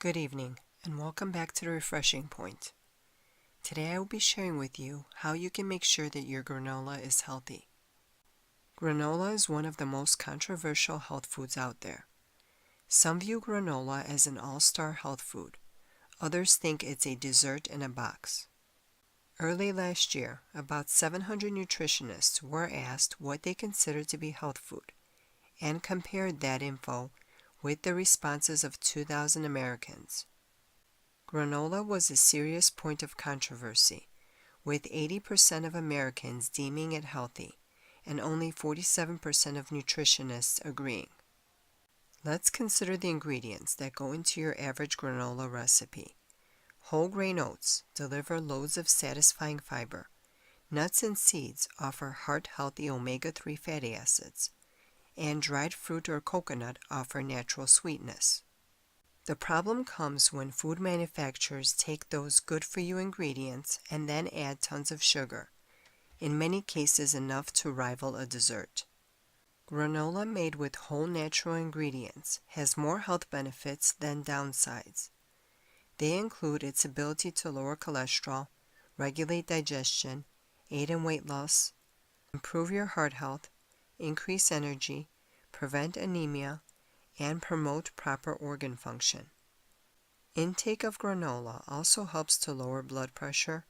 Good evening, and welcome back to the Refreshing Point. Today I will be sharing with you how you can make sure that your granola is healthy. Granola is one of the most controversial health foods out there. Some view granola as an all-star health food. Others think it's a dessert in a box. Early last year, about 700 nutritionists were asked what they considered to be health food, and compared that info with the responses of 2,000 Americans. Granola was a serious point of controversy, with 80% of Americans deeming it healthy and only 47% of nutritionists agreeing. Let's consider the ingredients that go into your average granola recipe. Whole grain oats deliver loads of satisfying fiber. Nuts and seeds offer heart-healthy omega-3 fatty acids, and dried fruit or coconut offer natural sweetness. The problem comes when food manufacturers take those good-for-you ingredients and then add tons of sugar, in many cases enough to rival a dessert. Granola made with whole natural ingredients has more health benefits than downsides. They include its ability to lower cholesterol, regulate digestion, aid in weight loss, improve your heart health, increase energy, prevent anemia, and promote proper organ function. Intake of granola also helps to lower blood pressure,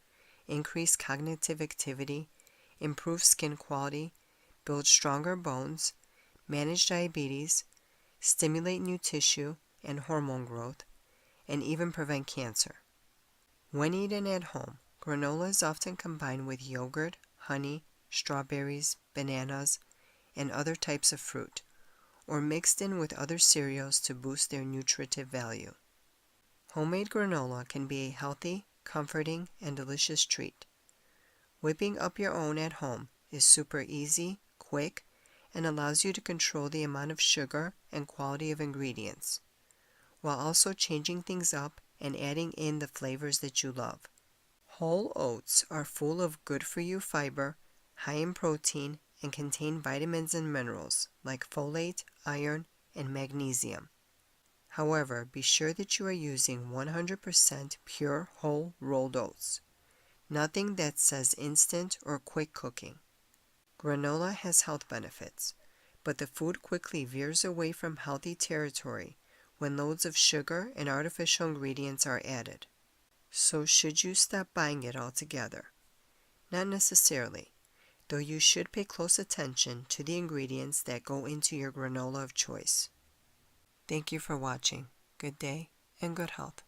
increase cognitive activity, improve skin quality, build stronger bones, manage diabetes, stimulate new tissue and hormone growth, and even prevent cancer. When eaten at home, granola is often combined with yogurt, honey, strawberries, bananas, and other types of fruit, or mixed in with other cereals to boost their nutritive value. Homemade granola can be a healthy, comforting, and delicious treat. Whipping up your own at home is super easy, quick, and allows you to control the amount of sugar and quality of ingredients, while also changing things up and adding in the flavors that you love. Whole oats are full of good-for-you fiber, high in protein, and contain vitamins and minerals like folate, iron, and magnesium. However, be sure that you are using 100% pure whole rolled oats. Nothing that says instant or quick cooking. Granola has health benefits, but the food quickly veers away from healthy territory when loads of sugar and artificial ingredients are added. So should you stop buying it altogether? Not necessarily, though you should pay close attention to the ingredients that go into your granola of choice. Thank you for watching. Good day and good health.